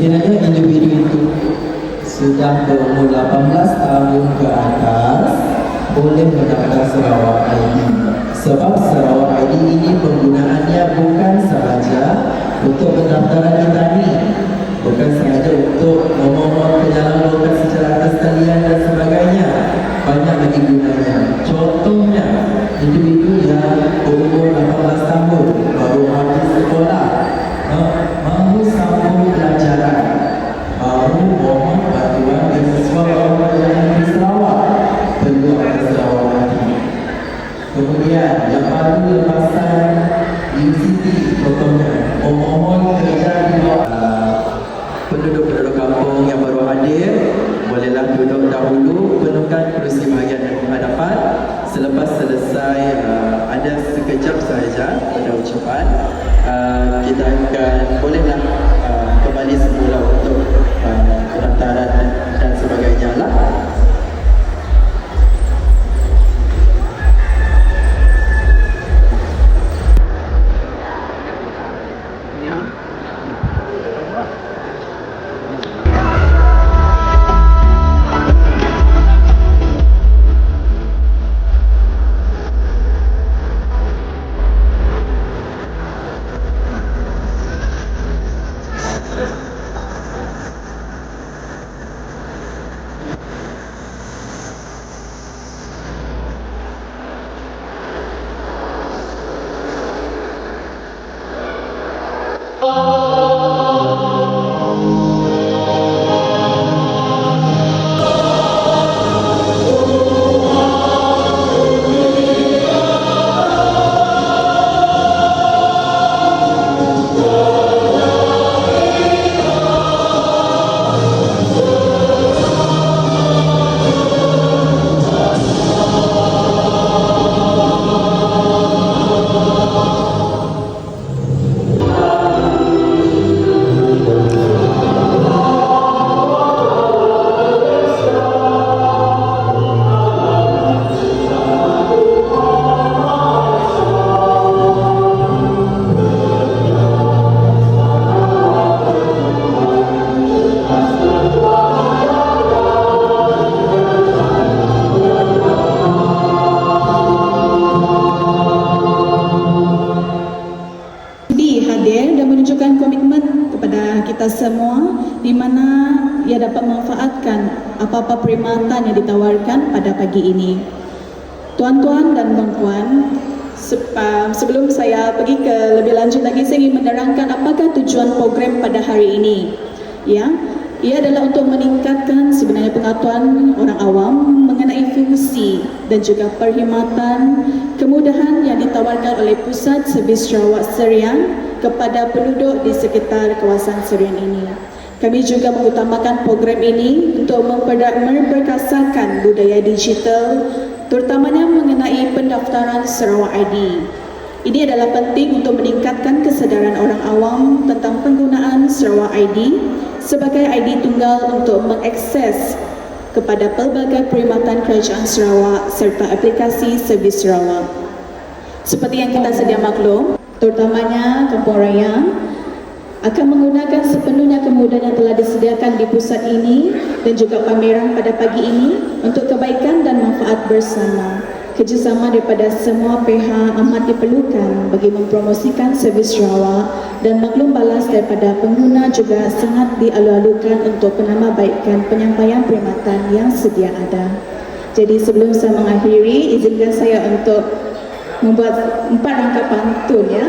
sekiranya individu itu sudah berumur 18 tahun ke atas boleh mendaftar Sarawak ID. Sebab Sarawak ID ini penggunaannya bukan sahaja untuk pendaftaran Itani, bukan sahaja untuk memohon penyaluran secara atas talian dan sebagainya. Banyak lagi gunanya. Contohnya, individu yang berumur 18 tahun baru habis sekolah, mahu sambung pelajaran, mahu mohon bantuan beasiswa pelajaran di Sarawak, perlu ada Sarawak lagi. Kemudian yang baru lepasan UCT, contohnya memohon kerja di luar. Penduduk-penduduk kampung yang baru hadir, bolehlah duduk dahulu, penuhkan kerusi bahagian yang hadapan. Selepas selesai ada sekejap sahaja pada ucapan, kita akan bolehlah kembali semula untuk pendaftaran dan sebagainya lah. Semua di mana ia dapat memanfaatkan apa-apa perkhidmatan yang ditawarkan pada pagi ini. Tuan-tuan dan puan-puan, sebelum saya pergi ke lebih lanjut lagi, saya ingin menerangkan apakah tujuan program pada hari ini. Ya, ia adalah untuk meningkatkan sebenarnya pengetahuan orang awam mengenai fungsi dan juga perkhidmatan kemudahan yang ditawarkan oleh Pusat Servis Sarawak Serian kepada penduduk di sekitar kawasan Serian ini. Kami juga mengutamakan program ini untuk memperkasakan budaya digital, terutamanya mengenai pendaftaran Sarawak ID. Ini adalah penting untuk meningkatkan kesedaran orang awam tentang penggunaan Sarawak ID sebagai ID tunggal untuk mengakses kepada pelbagai perkhidmatan Kerajaan Sarawak serta aplikasi Servis Sarawak. Seperti yang kita sedia maklum, terutamanya Kampung Raya akan menggunakan sepenuhnya kemudahan yang telah disediakan di pusat ini dan juga pameran pada pagi ini untuk kebaikan dan manfaat bersama. Kerjasama daripada semua pihak amat diperlukan bagi mempromosikan servis Sarawak dan maklum balas daripada pengguna juga sangat dialu-alukan untuk penambahbaikan penyampaian perkhidmatan yang sedia ada. Jadi sebelum saya mengakhiri, izinkan saya untuk membuat 4 rangka pantun ya.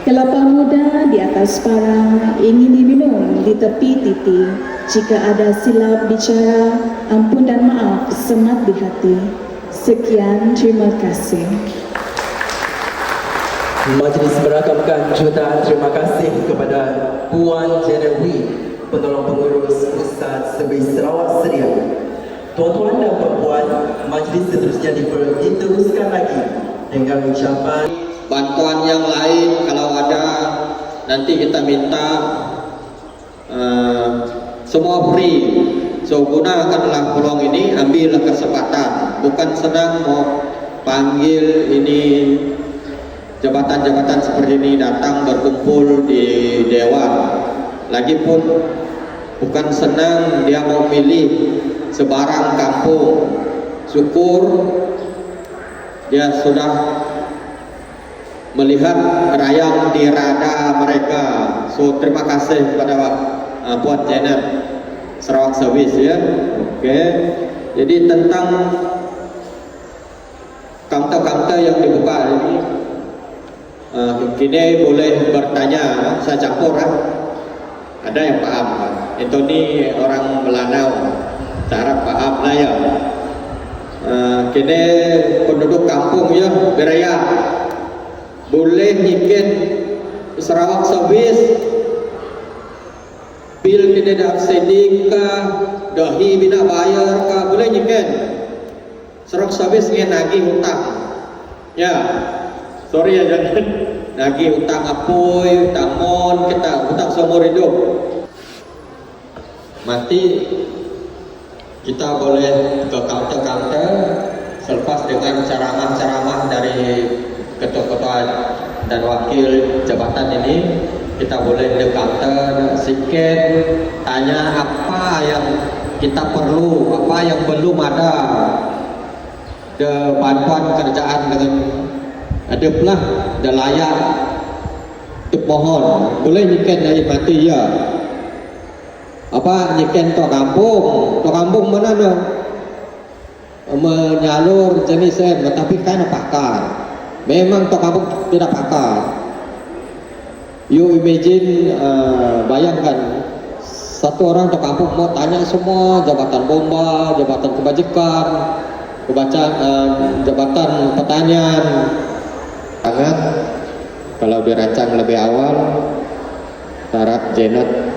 Kelapa muda di atas parang ingin diminum di tepi titi. Jika ada silap bicara, ampun dan maaf semat di hati. Sekian, terima kasih. Majlis merakamkan jutaan terima kasih kepada Puan Jenewi, penolong pengurus Pusat Servis Sarawak Serian. Tuan-tuan dan puan-puan, majlis seterusnya diteruskan lagi dengan ucapan bantuan yang lain kalau ada nanti kita minta semua free. So gunakanlah peluang ini, ambillah kesempatan. Bukan senang mau panggil ini jabatan-jabatan seperti ini datang berkumpul di dewan, Lagipun bukan senang dia mau pilih sebarang kampung. Syukur dia sudah melihat rayang di rada mereka. So terima kasih kepada Puan Janet Sarawak Service ya. Oke. Jadi tentang kaunter-kaunter yang dibuka ini, kini boleh bertanya, saya campur kan. Ada yang paham kan? Anthony orang Melanau, cara paham lah ya. Kini penduduk kampung ya beraya boleh nyikin Sarawak Service bil kini dah sedik ka dahi bina bayar ka boleh nyikin Sarawak Service ngen nagih hutang ya. Sorry ya jangan nagih hutang apoi, hutang mon, kita hutang seumur hidup. Mati kita boleh ke kaunter-kaunter selepas dengan ceramah-ceramah dari ketua-ketua dan wakil jabatan ini, kita boleh ke counter sikit tanya apa yang kita perlu, apa yang belum ada de bantuan kerjaan dengan ada pula de layak untuk mohon boleh nyiken dari mati ya. Apa nyiken tok kampung mana dong menyalur jenis tapi kan pakar. Memang tok kampung tidak pakar. You imagine, bayangkan satu orang tok kampung mau tanya semua jabatan bomba, jabatan kebajikan, jabatan pertanian. Sangat kalau dirancang lebih awal, syarat Janet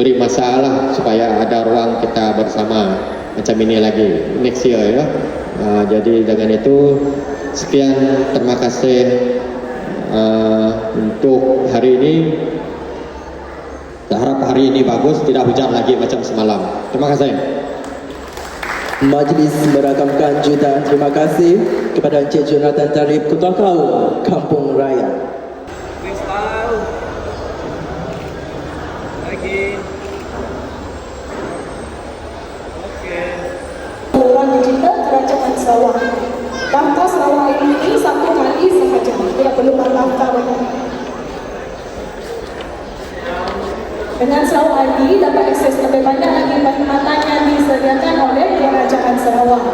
beri masalah supaya ada ruang kita bersama macam ini lagi next year ya. Jadi dengan itu sekian, terima kasih untuk hari ini. Saya harap hari ini bagus, tidak hujan lagi macam semalam. Terima kasih. Majlis merakamkan jutaan terima kasih kepada Encik Jonathan Tarib, Ketua Kaum Kampung Raya. Freestyle. Lagi. Okey. Saluran digital Kerajaan Sarawak. Daftar Sarawak ini satu kali sahaja, tidak perlu berdaftar banyak. Dengan Sarawak ID dapat akses lebih banyak lagi perkhidmatan yang disediakan oleh Kerajaan Sarawak.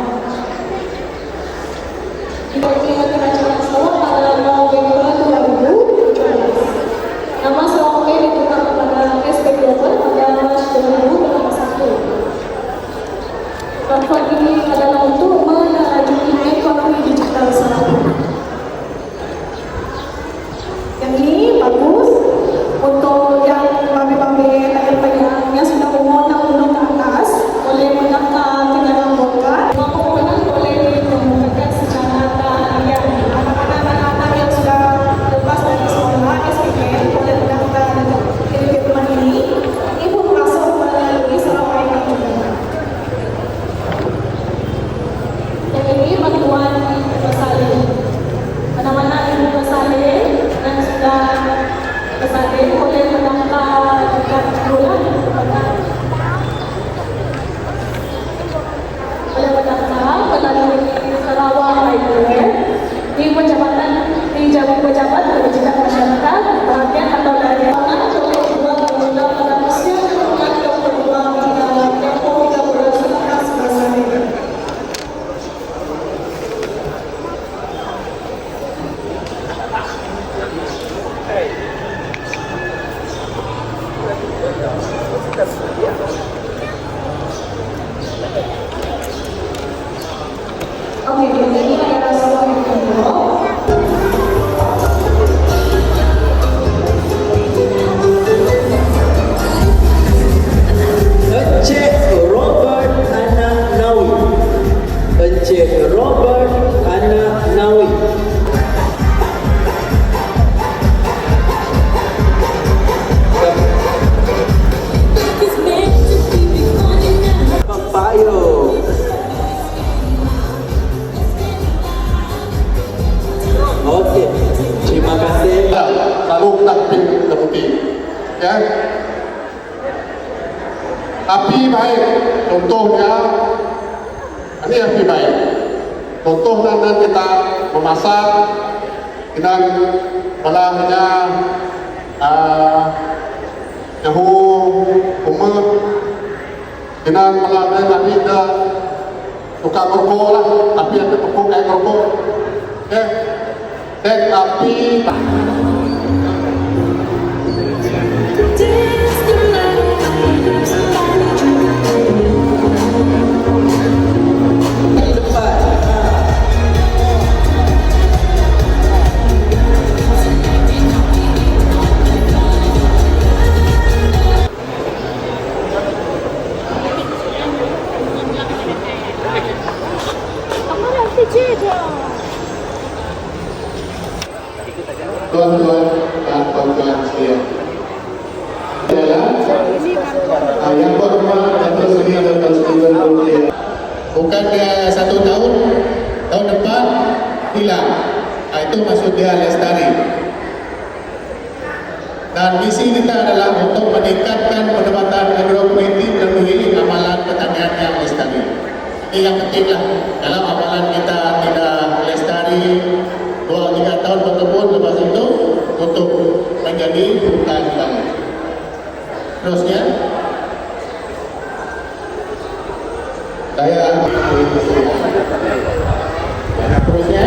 Dibuat Kerajaan Sarawak pada November 2017. Nama Sarawak ini ditetapkan pada SP Global pada Mac 2021. Platform ini adalah untuk menerajui ekonomi digital Sarawak. Yang ini bagus untuk yang pabrik-pabrik payah-payah yang sudah umur 60 ke atas boleh mendaftar kendaraan bongkar. Pembangunan boleh membukakan secara harian. Anak-anak yang sudah lepas dari sekolah SPM boleh mendaftar dengan dokumen ini. Ini pun masuk melalui Sarawak ID juga. Yang ini bantuan bersalin. Mana-mana ibu bersalin dan sudah bersalin boleh mendaftar dekat bulan boleh mendaftar melalui Sarawak Highway di Jabatan Kebajikan Masyarakat bahagian atau dari boleh juga menggunakan pada usia yang berubah dalam tempoh 3 bulan selepas bersalin. Oke, ini adalah sebuah video. Encik Robert Anak Nawi. Encik Robert Anak Nawi. Papayo. contohnya ini yang lebih baik. Contohnya kita memasak dengan balanya jahu umur dengan balanya tapi suka kerbau lah, tapi yang tepung kayak kerbau. Oke, tapi tuan-tuan dan puan-puan sekalian, yang berhormat dan bersedia Dr. Steven Putri, bukan dia 1 tahun depan hilang. Itu maksud dia lestari. Dan misi kita adalah untuk meningkatkan pendapatan agroprimitif melalui amalan pertanian yang lestari. Ini yang penting lah. Kalau amalan kita tidak lestari 2-3 tahun berkebun, lepas itu untuk menjadi hutan bangun. Terusnya saya terusnya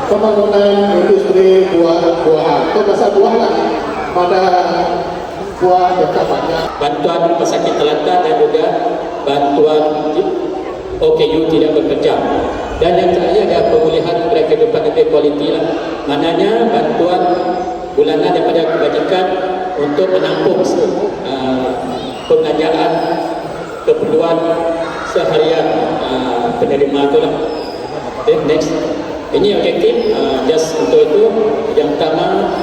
pembangunan industri buah-buahan. Itu bahasa buah lah, pada buah dekat banyak. Bantuan pesakit telantar dan juga bantuan OKU tidak bekerja. Dan yang terakhir adalah pemulihan kehidupan lebih kualiti lah. Maknanya bantuan bulanan daripada kebajikan untuk menampung pengajaran keperluan seharian penerima itu lah. Okay, next. Ini objektif just untuk itu. Yang pertama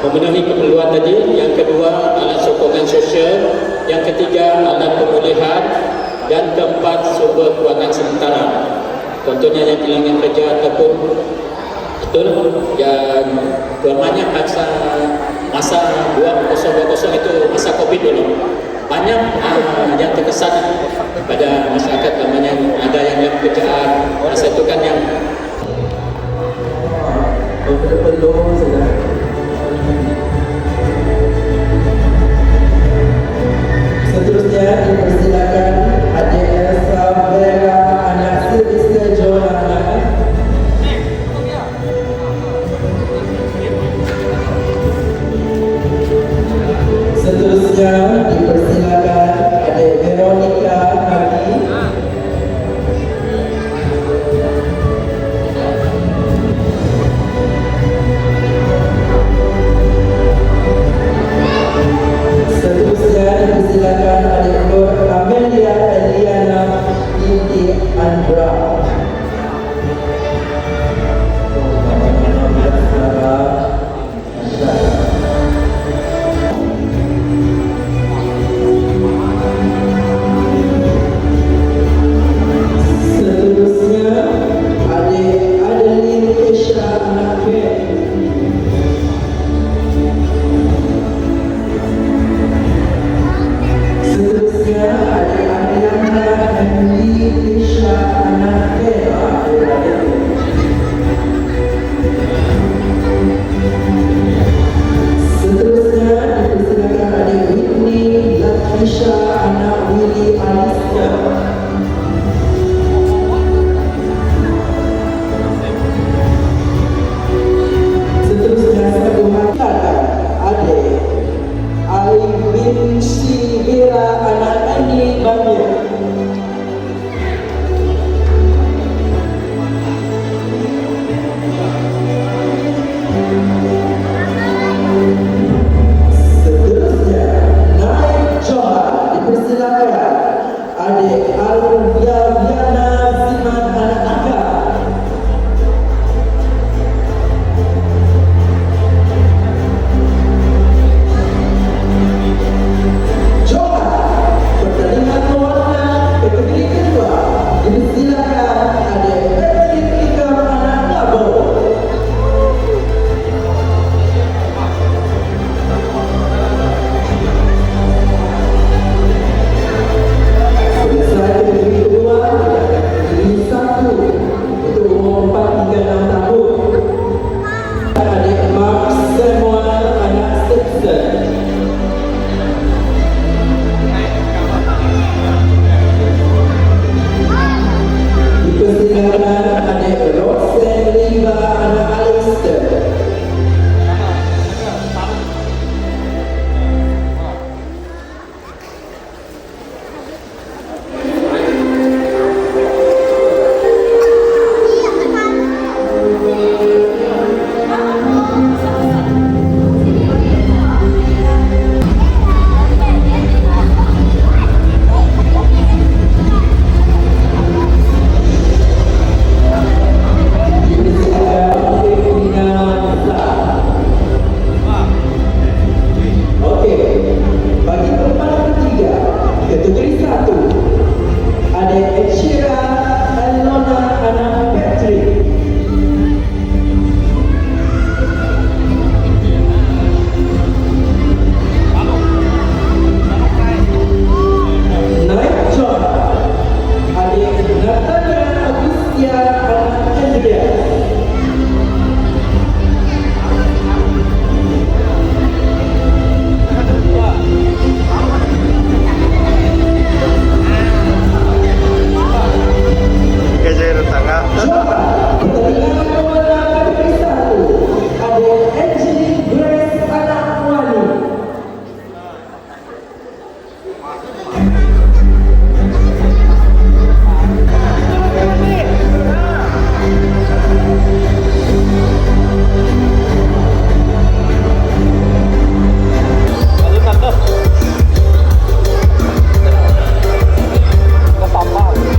memenuhi keperluan tadi, yang kedua alat sokongan sosial, yang ketiga alat pemulihan, dan keempat sumber kewangan sementara. Contohnya yang kehilangan kerja ataupun betul yang bermakna masa 2020 itu masa COVID dulu. Banyak yang terkesan pada masyarakat, namanya ada yang pekerjaan. Masa itu kan yang belum sudah. Seterusnya dipersilakan Adik Elsa Vera, anak Sister Joanna. Seterusnya dipersilakan Adik Veronica Hadi. Seterusnya dipersilakan Adik Nur Amelia Eliana Indi Andra. Seterusnya Adik Adeline Kesha Anakwe. Seterusnya Adik Ariana Henry Kesha Anakwe. Seterusnya dipersilakan Adik Whitney Latisha anak Willy Alicia. Seterusnya satu hadiah Adik Aibin Sibira anak Ani Bamir. Seterusnya Naik Johar dipersilakan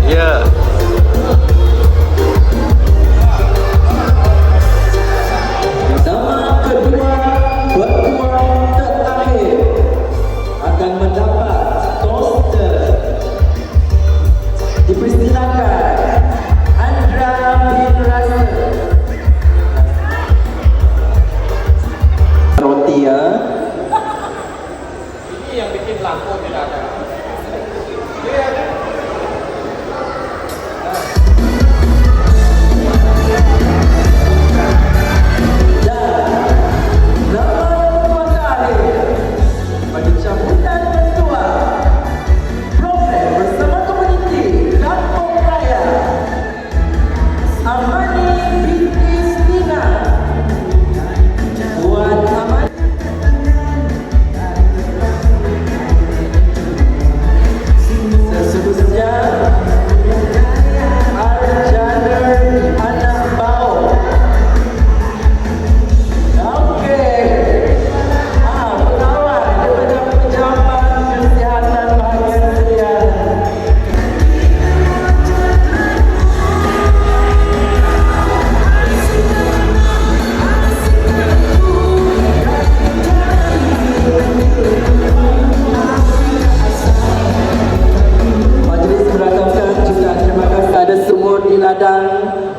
Ya. Nama kedua bertuan terakhir akan mendapat toaster. Dipersilakan Andra bin Russell. Roti ya. Ini yang bikin lampu tidak ada.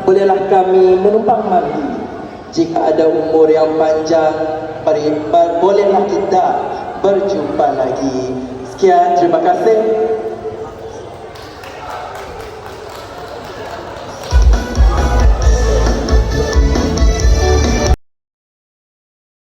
Bolehlah kami menumpang mandi. Jika ada umur yang panjang, bolehlah kita berjumpa lagi. Sekian, terima kasih.